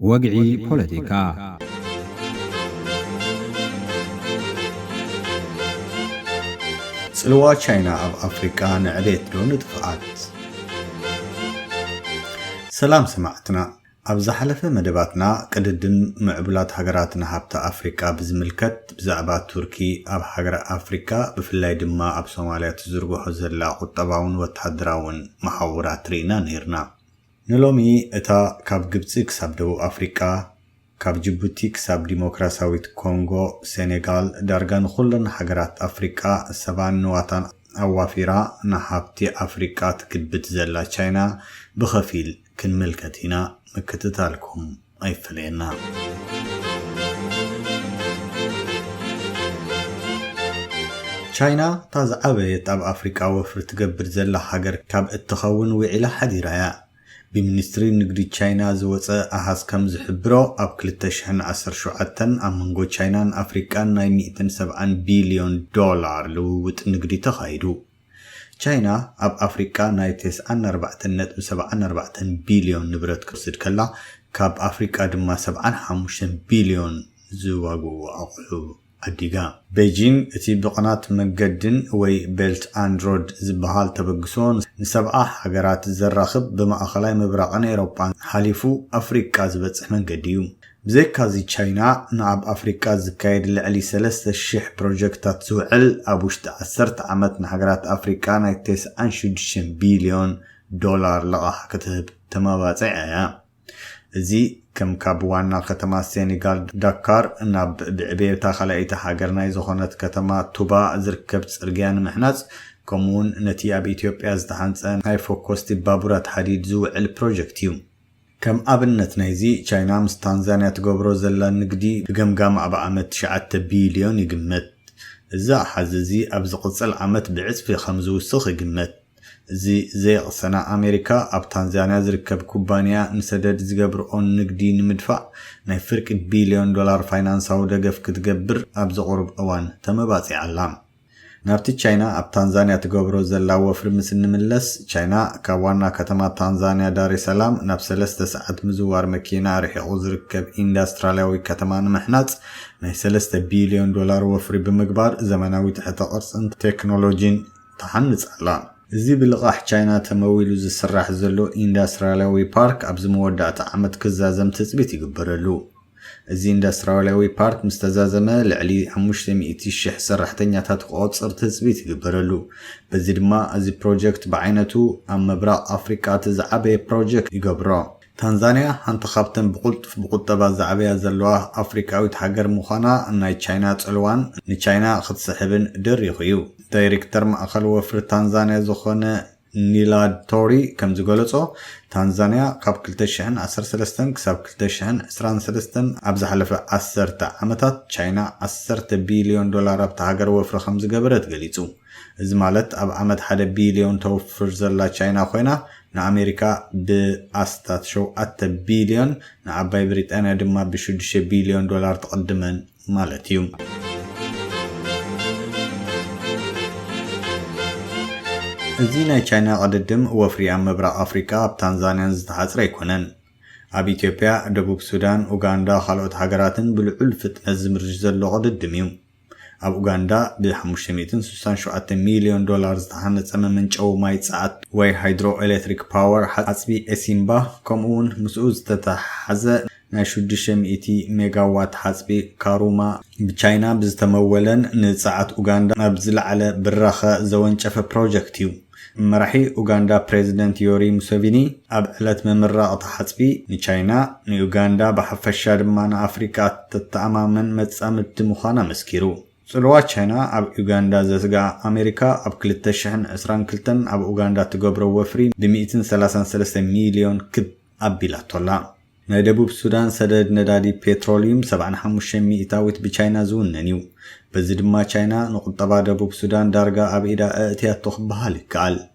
وقعي بوليتيكا سلوا تشاينا أب أفريقيا نعبيت دون دفعات سلام سمعتنا أبز حلفة مدباتنا قددن معبلات حقراتنا هابتا أفريقيا بزملكت بزعبات تركي أب حقر أفريقيا بفلاي دما أب صوماليا تزرقو حزرلا قطباون وتحدراون محاورات رينا نيرنا نلومي اتا كاب جبتسي كساب دو أفريقيا كاب جيبوتي كساب ديمقراطية كونغو سنغال دارغان خلن حقرات أفريقيا سبان نواتان أوافيرا نحابتي أفريقيا تكبت زلا تشاينا بخفيل كن ملكتنا مكتتالكم أي فلينا تشاينا تاز عبيت أب أفريقيا وفر تقبر زلا حقر كاب اتخون وعلا حديرايا بمنستري نقدي تشاينا زوصة أحاس كم زحبرو أب كلتشهن عصر شعاتن أمانغو تشاينان أفريقيا ناي 170 بليون دولار لووت نقدي تخايدو تشاينا أب أفريقيا ناي 94.74 بليون نبرت كرسد كلا كاب أفريقيا دما 75 بليون زواغو أقلو أديغا بيجين اتي بقنات مقدن وي بيلت اندرود زبهال تبقسون نسبعة حقرات الزراخب بما أخلاي مبراقان إيروبان حاليفو أفريقيا زبتح من قديوم بزي كازي تشاينا نعب أفريقيا زكايد لعلي 3 شح بروجكتات زوعل أبوشت عسرت عمتنا حقرات أفريقيا نايتيس 9 بليون دولار لغاح كتب تمابات عيا زي كم كابوانا ختما السنغال داكار ناب بعبيتا خلايتا حاجرنا يزخونت كتما توبا زركبت سرقيان محناز كومون نتيا بإثيوبيا زدحانسان هاي فوكوستي بابورات حديد زو البروجكتيوم كم أبنت نايزي تشاينا مس تنزانيا تقبرو زلا نقدي بقمقام أبا عمت 9 بليون يقمت إذا حززي أبز قصل عمت بعز في 5 يقمت زي قصنا أمريكا أب تنزانيا زركب كوبانيا نسدد زقبرون نقدي نمدفع ناي فرق بليون دولار فاينانساو دقف كتقبر أب زغرب أوان تمباتي علام نابتي تشاينا أب تنزانيا تقبرو زلا وفر مسن ملس تشاينا كوانا كتما تنزانيا داري سلام ناب 3 ساعات مزوار مكينا رح زركب إندستراليوي كتمان محنات ناي 3 بليون دولار وفر بمقبار زمناوي تحت أرسن تكنولوجين تحنص علام زي بالغاح تشاينا تمويلو زسراح زلو إندستراليوي بارك أبز مودعت عمد كزازم تثبيت يقبرلو زي إندستراليوي بارك مستزازمة لعلي 500 شح سرحتين تاتقوط صر تثبيت يقبرلو بزي دما زي بروجكت بعينتو أما برا أفريقيا تزعبي بروجكت يقبرو تنزانيا هنتخابتن بقطبا زعبيا زلوه أفريقيا يتحقر مخانا ناي تشاينا تسألوان ني خد سحبن در يخيو دايركتر مأخل وفر تنزانيا زخونة نيلاد توري كم زغلصو تنزانيا قبل كلتشهن 13 كسب كلتشهن 23 أبز حلفة 10 عمتات تشاينا 10 بليون دولار بتحقر وفر 5 قبرت قليتو إذ مالت أب عمد 1 بليون توفر زلا تشاينا خوينا نأمريكا بأستات شو 1 بليون نعباي بريطانيا دما ب6 بليون دولار تقدمن مالتيوم زينا تشاينا قددم وفري مبرا أفريقيا بتنزانيا زتحصر يكونن أب إثيوبيا دبوب السودان أوغندا خلوت حقراتن بالعل فتنة زمرج زلو قددميوم أب أوغندا ب567 مليون دولار زتحنت من جو ماي ساعات وي هيدرو إلكتريك باور حسبي اسيمبا كمون مسؤوز تتحزق ناشد 600 ميجاوات حسبي كاروما بتشاينا بزتمولن نساعات أوغندا أبزل على برخة زوانشف بروجكتيو مرحي أوغندا بريزيدنت يوري موسيفيني أبعلت ممرة أطحسبي نتشاينا نيوغندا بحفشة دمان أفريقيا تتعمامن متسامت مخانا مسكيرو صلوات تشاينا أب أوغندا زسقا أمريكا أب كلتشهن أسران كلتن أب أوغندا تقبرو وفري ب133 مليون كب أبيلاتولا نادبوب السودان سدد ندادي بتروليوم 75 مئتاوت بتشاينا زون نيو بزد ما تشاينا نقطبا دبوب السودان دارغا أبئدا اتيات تخبها لكال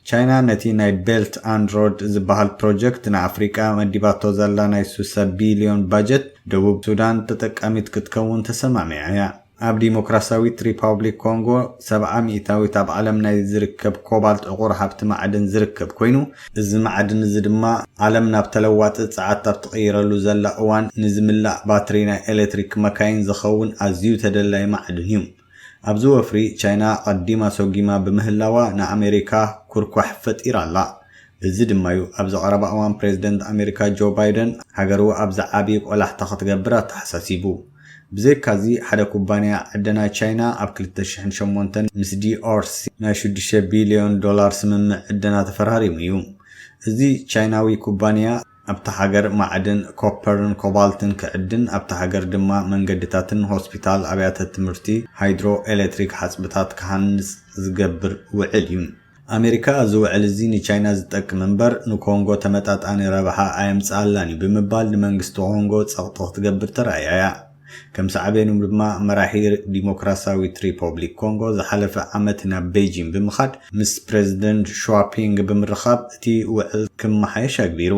تشاينا نتي ناي بيلت اندرود زبهال بروجكت نا أفريقيا مدباتو زلا ناي 6 بليون باجت دبوب السودان تتقامت كتكون تسمع معايا ኣብ ዲሞክራሲያዊት ሪፓብሊክ ኮንጎ 70% ኣብ ዓለም ናይ ዝርከብ ኮባልት ዕቁር ሃብቲ ማዕድን ዝርከብ ኮይኑ እዚ ማዕድን እዚ ድማ ዓለም ናብ ተለዋጢ ጸዓት ኣብ ትቕይረሉ ዘላ እዋን ንዝምላእ ባትሪ ናይ ኤሌክትሪክ መካይን ዝኸውን ኣዝዩ ተደላይ ማዕድን እዩ ኣብዚ ወፍሪ ቻይና ቀዲማ ሰጊማ ብምህላዋ ንኣሜሪካ ኩርኳሕ ፈጢራ ኣላ እዚ ድማ እዩ ኣብ ዝቐረባ እዋን ፕሬዝደንት ኣሜሪካ ጆ ባይደን ሃገሩ ኣብ ዝዓቢ ቆላሕታ ክትገብር ተሓሳሲቡ ብዘይካዚ ሓደ ኩባንያ ዕድና ቻይና ኣብ 2008 ምስ ዲኦርሲ ናይ $6 ቢልዮን ስምምዕ ዕድና ተፈራሪሙ እዩ እዚ ቻይናዊ ኩባንያ ኣብታ ሃገር ማዕድን ኮፐርን ኮባልትን ክዕድን ኣብታ ሃገር ድማ መንገድታትን ሆስፒታል ኣብያተ ትምህርቲ ሃይድሮ ኤሌክትሪክ ሓጽብታት ክሃንጽ ዝገብር ውዕል እዩ ኣሜሪካ ዝውዕል እዚ ንቻይና ዝጠቅም እምበር ንኮንጎ ተመጣጣኒ ረብሓ ኣየምጽኣላን እዩ ብምባል ንመንግስቲ ኮንጎ ጸቕጢ ክትገብር ተራእያ ከም ሰዓበኑ ድማ መራሒ ዲሞክራሲያዊት ሪፓብሊክ ኮንጎ ዝሓለፈ ዓመት ናብ ቤጂንግ ብምኻድ ምስ ፕሬዝደንት ሾፒንግ ብምርኻብ እቲ ውዕል ክመሓየሽ ኣግቢሩ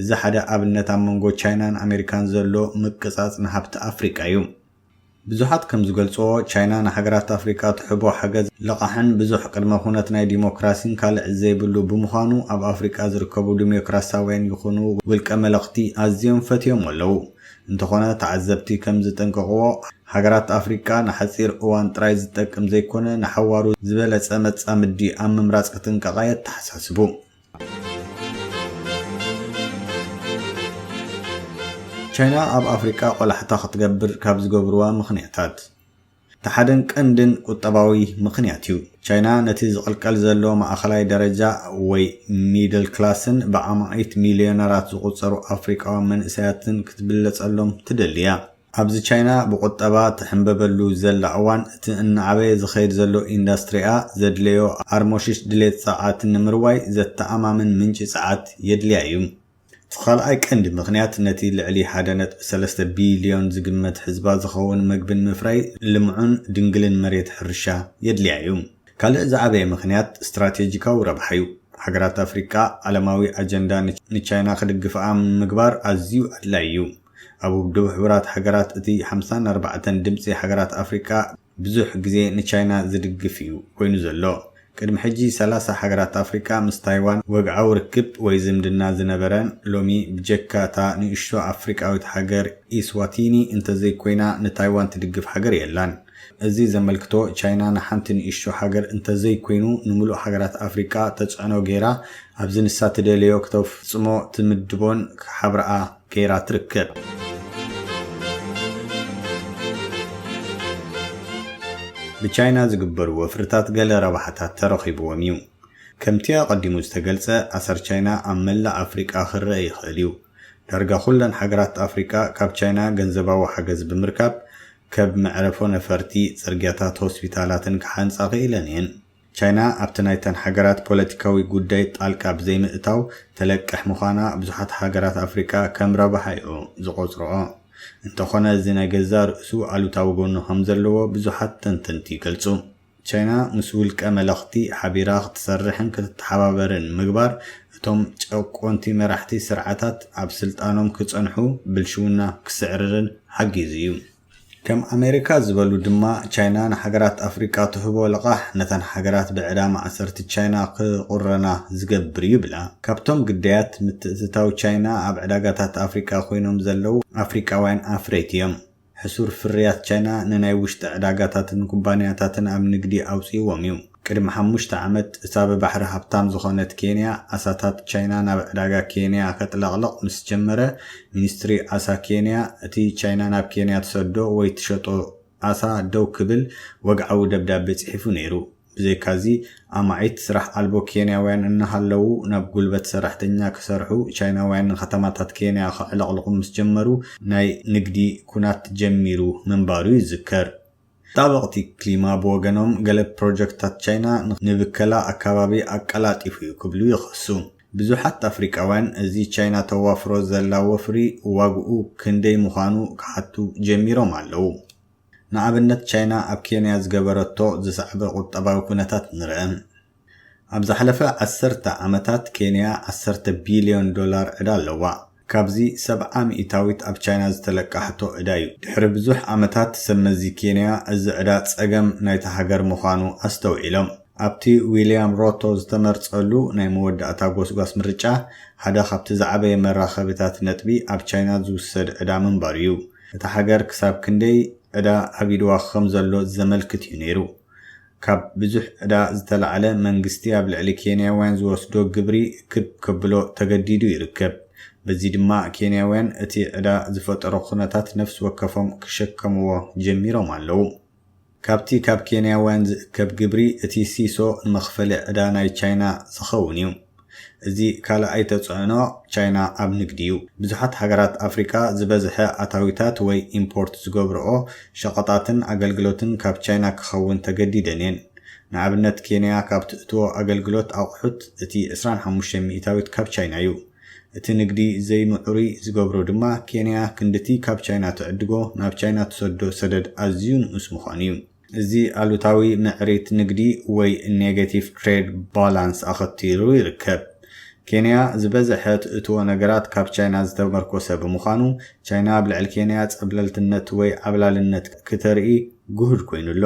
እዚ ሓደ ኣብነት ኣብ መንጎ ቻይናን ኣሜሪካን ዘሎ ምቅጻጽ ንሃብቲ ኣፍሪቃ እዩ ብዙሓት ከም ዝገልጽዎ ቻይና ንሃገራት ኣፍሪቃ ትሕቦ ሓገዝ ልቓሕን ብዙሕ ቅድመ ኩነት ናይ ዲሞክራሲን ካልዕ ዘይብሉ ብምዃኑ ኣብ ኣፍሪቃ ዝርከቡ ዲሞክራሲያውያን ይኹኑ ውልቀ መለኽቲ ኣዝዮም ፈትዮም ኣለዉ እንተኾነ ተዓዘብቲ ከም ዝጠንቀቕዎ ሃገራት ኣፍሪቃ ንሓፂር እዋን ጥራይ ዝጠቅም ዘይኮነ ንሓዋሩ ዝበለጸ መጻምዲ ኣብ ምምራጽ ክትንቀቓ የተሓሳስቡ ቻይና ኣብ ኣፍሪቃ ቆላሕታ ክትገብር ካብ ዝገብርዋ ምኽንያታት ተሓደን ቀንድን ቁጠባዊ ምኽንያት እዩ ቻይና ነቲ ዝቕልቀል ዘሎ ማእኸላይ ደረጃ ወይ ሚድል ክላስን ብዓማዊት ሚልዮነራት ዝቑጸሩ ኣፍሪቃውያን መንእሰያትን ክትብለጸሎም ትደልያ ኣብዚ ቻይና ብቁጠባ ትሕንበበሉ ዘላ እዋን እቲ እናዓበየ ዝኸይድ ዘሎ ኢንዱስትሪኣ ዘድልዮ ኣርሞሽሽ ድሌት ጸዓት ንምርዋይ ዘተኣማምን ምንጪ ጸዓት የድልያ እዩ ተኻልኣይ ቀንዲ ምኽንያት ነቲ ልዕሊ 1.3 ቢልዮን ዝግመት ህዝባ ዝኸውን መግብን ምፍራይ ልምዑን ድንግልን መሬት ሕርሻ የድልያ እዩ ካልእ ዝዓበየ ምኽንያት ስትራቴጂካዊ ረብሓ እዩ ሃገራት ኣፍሪቃ ዓለማዊ ኣጀንዳ ንቻይና ክድግፍኣ ምግባር ኣዝዩ ኣድላይ እዩ ኣብ ውድብ ሕቡራት ሃገራት እቲ 54 ድምፂ ሃገራት ኣፍሪቃ ብዙሕ ግዜ ንቻይና ዝድግፍ እዩ ኮይኑ ዘሎ ቅድሚ ሕጂ 30 ሃገራት ኣፍሪቃ ምስ ታይዋን ወግዓዊ ርክብ ወይ ዝምድና ዝነበረን ሎሚ ብጀካታ ንእሽቶ ኣፍሪቃዊት ሃገር ኢስዋቲኒ እንተዘይኮይና ንታይዋን ትድግፍ ሃገር የላን እዚ ዘመልክቶ ቻይና ንሓንቲ ንእሽቶ ሃገር እንተዘይኮይኑ ንምሉእ ሃገራት ኣፍሪቃ ተጽዕኖ ገይራ ኣብዚ ንሳ ትደልዮ ክተፍጽሞ ትምድቦን ሓብረኣ ገይራ ትርከብ ብቻይና ዝግበሩ ወፍርታት ገለ ረባሕታት ተረኺብዎም እዩ ከምቲ ቀዲሙ ዝተገልጸ ኣሰር ቻይና ኣብ መላእ ኣፍሪቃ ክረአ ይኽእል እዩ ዳርጋ ኩለን ሃገራት ኣፍሪቃ ካብ ቻይና ገንዘባዊ ሓገዝ ብምርካብ ከብ መዕረፎ ነፈርቲ ጽርግያታት ሆስፒታላትን ክሓንጻ ክኢለን እየን ቻይና ኣብቲ ናይተን ሃገራት ፖለቲካዊ ጉዳይ ጣልቃ ብዘይምእታው ተለቅሕ ምዃና ብዙሓት ሃገራት ኣፍሪቃ ከም ረባሓ እዩ ዝቖጽርኦ እንተኾነ እዚ ናይ ገዛ ርእሱ ኣሉታዊ ጎኑ ከም ዘለዎ ብዙሓት ተንተንቲ ይገልጹ ቻይና ምስ ውልቀ መለኽቲ ሓቢራ ክትሰርሕን ክትተሓባበርን ምግባር እቶም ጨቆንቲ መራሕቲ ስርዓታት ኣብ ስልጣኖም ክጸንሑ ብልሽውና ክስዕርርን ሓጊዙ እዩ ከም ኣሜሪካ ዝበሉ ድማ ቻይና ንሃገራት ኣፍሪቃ ትህቦ ልቓሕ ነተን ሃገራት ብዕዳማ ኣሰርቲ ቻይና ክቁረና ዝገብር እዩ ብላ ካብቶም ግዳያት ምትእትታው ቻይና ኣብ ዕዳጋታት ኣፍሪቃ ኮይኖም ዘለው ኣፍሪቃውያን ኣፍሬት እዮም ሕሱር ፍርያት ቻይና ንናይ ውሽጢ ዕዳጋታትን ኩባንያታትን ኣብ ንግዲ ኣውፅይዎም እዩ ቅድሚ 5 ዓመት እታ ብባሕሪ ሃብታም ዝኾነት ኬንያ ኣሳታት ቻይና ናብ ዕዳጋ ኬንያ ከጥለቕለቕ ምስ ጀመረ ሚኒስትሪ ኣሳ ኬንያ እቲ ቻይና ናብ ኬንያ ተሰዶ ወይ ትሸጦ ኣሳ ደው ክብል ወግዓዊ ደብዳቤ ጽሒፉ ነይሩ ብዘይካዚ ኣማዒት ስራሕ ኣልቦ ኬንያውያን እናሃለው ናብ ጉልበት ሰራሕተኛ ክሰርሑ ቻይናውያን ከተማታት ኬንያ ክዕለቕልቑ ምስ ጀመሩ ናይ ንግዲ ኩናት ጀሚሩ ምንባሩ ይዝከር ጣበቕቲ ክሊማ ብወገኖም ገለ ፕሮጀክታት ቻይና ንብከላ ኣካባቢ ኣቀላጢፉ እዩ ክብሉ ይኸሱ ብዙሓት ኣፍሪቃውያን እዚ ቻይና ተዋፍሮ ዘላ ወፍሪ ዋግኡ ክንደይ ምዃኑ ክሓቱ ጀሚሮም ኣለው ንኣብነት ቻይና ኣብ ኬንያ ዝገበረቶ ዝስዕበ ቁጠባዊ ኩነታት ንርአ ኣብ ዝሓለፈ 10 ዓመታት ኬንያ $10 ቢልዮን ዕዳ ኣለዋ ካብዚ 70 ሚእታዊት ኣብ ቻይና ዝተለቃሕቶ ዕዳ እዩ። ድሕሪ ብዙሕ ዓመታት ሰመዚ ኬንያ እዚ ዕዳ ጸገም ናይቲ ሃገር ምዃኑ ኣስተውዒሎም። ኣብቲ ዊልያም ሮቶ ዝተመርጸሉ ናይ መወዳእታ ጎስጓስ ምርጫ ሓደ ካብቲ ዝዓበየ መራኸቢታት ነጥቢ ኣብ ቻይና ዝውሰድ ዕዳ ምንባር እዩ። እቲ ሃገር ክሳብ ክንደይ ዕዳ ሃቢድዋ ከም ዘሎ ዘመልክት እዩ ነይሩ። ካብ ብዙሕ ዕዳ ዝተላዕለ መንግስቲ ኣብ ልዕሊ ኬንያውያን ዝወስዶ ግብሪ ከብሎ ተገዲዱ ይርከብ። በዚ ድማ ኬንያውያን እቲ ዕዳ ዝፈጠሮ ኩነታት ነፍሲ ወከፎም ክሸከምዎ ጀሚሮም ኣለዉ። ካብቲ ካብ ኬንያውያን ዝእከብ ግብሪ እቲ ሲሶ ንመኽፈሊ ዕዳ ናይ ቻይና ዝኸውን እዩ። እዚ ካልኣይ ተጽዕኖ ቻይና ኣብ ንግዲ እዩ። ብዙሓት ሃገራት ኣፍሪካ ዝበዝሐ ኣታዊታት ወይ ኢምፖርት ዝገብርኦ ሸቐጣትን ኣገልግሎትን ካብ ቻይና ክኸውን ተገዲደን እየን። ንኣብነት ኬንያ ካብ ትእትዎ ኣገልግሎት ኣቑሑት እቲ 25 ሚእታዊት ካብ ቻይና እዩ። እቲ ንግዲ ዘይምዕሩይ ዝገብሮ ድማ ኬንያ ክንድቲ ካብ ቻይና ትዕድጎ ናብ ቻይና ትሰዶ ሰደድ ኣዝዩ ንኡስ ምዃኑ እዩ። እዚ ኣሉታዊ ምዕሪት ንግዲ ወይ ኔጌቲቭ ትሬድ ባላንስ ኣኸቲሉ ይርከብ። ኬንያ ዝበዝሐ ትእትዎ ነገራት ካብ ቻይና ዝተመርኮሰ ብምዃኑ ቻይና ኣብ ልዕሊ ኬንያ ጸብለልትነት ወይ ዓብላልነት ክተርኢ ጉህድ ኮይኑሎ።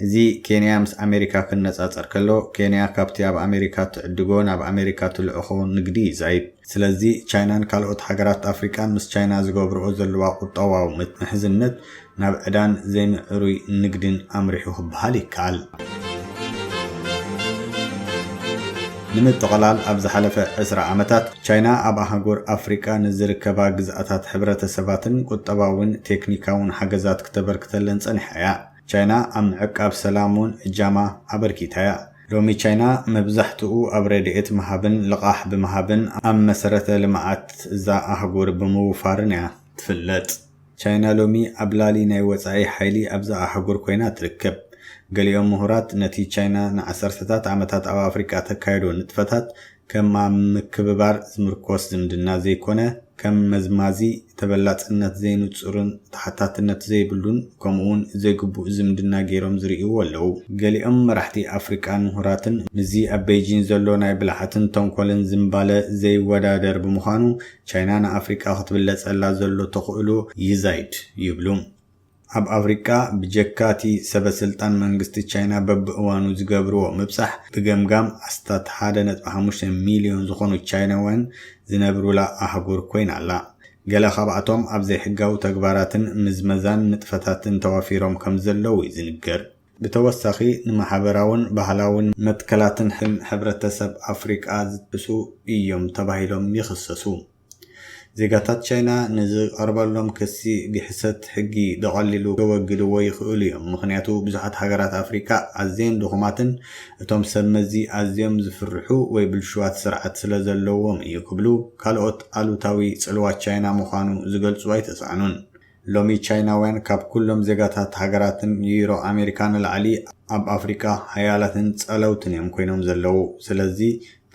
እዚ ኬንያ ምስ ኣሜሪካ ክነጻጸር ከሎ ኬንያ ካብቲ ኣብ ኣሜሪካ ትዕድጎ ናብ ኣሜሪካ ትልእኾ ንግዲ ይዛይድ። ስለዚ ቻይናን ካልኦት ሃገራት ኣፍሪካን ምስ ቻይና ዝገብርኦ ዘለዋ ቁጠባዊ ምሕዝነት ናብ ዕዳን ዘይምዕሩይ ንግድን ኣምሪሑ ክበሃል ይከኣል። ንምጥቕላል ኣብ ዝሓለፈ 10 ዓመታት ቻይና ኣብ ኣህጉር ኣፍሪካ ንዝርከባ ግዝኣታት ሕብረተሰባትን ቁጠባውን ቴክኒካውን ሓገዛት ክተበርክተለን ጸኒሓ እያ። ቻይና ኣብ ምዕቃብ ሰላሙን እጃማ ኣበርኪታ እያ። ሎሚ ቻይና መብዛሕትኡ ኣብ ረድኤት መሃብን ልቓሕ ብምሃብን ኣብ መሰረተ ልምዓት እዛ ኣህጉር ብምውፋርን እያ ትፍለጥ። ቻይና ሎሚ ኣብ ላሊ ናይ ወፃኢ ሓይሊ ኣብዛ ኣህጉር ኮይና ትርከብ። ገሊኦም ምሁራት ነቲ ቻይና ንዓሰርተታት ዓመታት ኣብ ኣፍሪካ ተካይዶ ንጥፈታት ከም ምክብባር ዝምርኮስ ዝምድና ዘይኮነ ከም መዝማዚ ተበላጽነት ዘይንጹርን ተሓታትነት ዘይብሉን ከምኡውን ዘይግቡእ ዝምድና ገይሮም ዝርእይዎ ኣለዉ። ገሊኦም መራሕቲ ኣፍሪቃን ምሁራትን ምዚ ኣብ ቤጂን ዘሎ ናይ ብልሓትን ተንኮልን ዝምባለ ዘይወዳደር ብምዃኑ ቻይና ንኣፍሪቃ ክትብለጸላ ዘሎ ተኽእሎ ይዛይድ ይብሉ። ኣብ ኣፍሪካ ብጀካቲ ሰበስልጣን መንግስቲ ቻይና በብእዋኑ ዝገብርዎ ምብጻሕ ብገምጋም ኣስታት 1.5 ሚልዮን ዝኾኑ ቻይናውያን ዝነብሩላ ኣህጉር ኮይና ኣላ። ገለ ካብኣቶም ኣብ ዘይሕጋዊ ተግባራትን ምዝመዛን ንጥፈታትን ተዋፊሮም ከም ዘለዉ ዝንገር። ብተወሳኺ ንማሕበራውን ባህላውን መትከላትን ሕብረተሰብ ኣፍሪቃ ዝጥሱ እዮም ተባሂሎም ይኽሰሱ። ዜጋታት ቻይና ንዝቐርበሎም ክሲ ብሕሰት ሕጊ ደቐሊሉ ከወግድዎ ይኽእሉ እዮም። ምክንያቱ ብዙሓት ሃገራት ኣፍሪካ ኣዝየን ድኹማትን እቶም ሰመዚ ኣዝዮም ዝፍርሑ ወይ ብልሽዋት ስርዓት ስለ ዘለዎም እዩ ክብሉ ካልኦት ኣሉታዊ ጽልዋት ቻይና ምዃኑ ዝገልጹ ኣይተሰኣኑን። ሎሚ ቻይናውያን ካብ ኩሎም ዜጋታት ሃገራትን ዩሮ ኣሜሪካን ላዕሊ ኣብ ኣፍሪካ ሃያላትን ጸለውትን እዮም ኮይኖም ዘለዉ። ስለዚ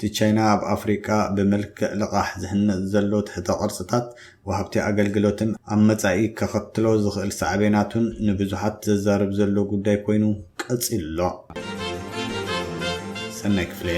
እቲ ቻይና ኣብ ኣፍሪካ ብመልክዕ ልቓሕ ዝህነጽ ዘሎ ትሕተ ቅርጽታት ወሃብቲ ኣገልግሎትን ኣብ መጻኢ ከኸትሎ ዝኽእል ሳዕቤናቱን ንብዙሓት ዘዛርብ ዘሎ ጉዳይ ኮይኑ ቀጺሉ ኣሎ። ሰናይ ክፍለ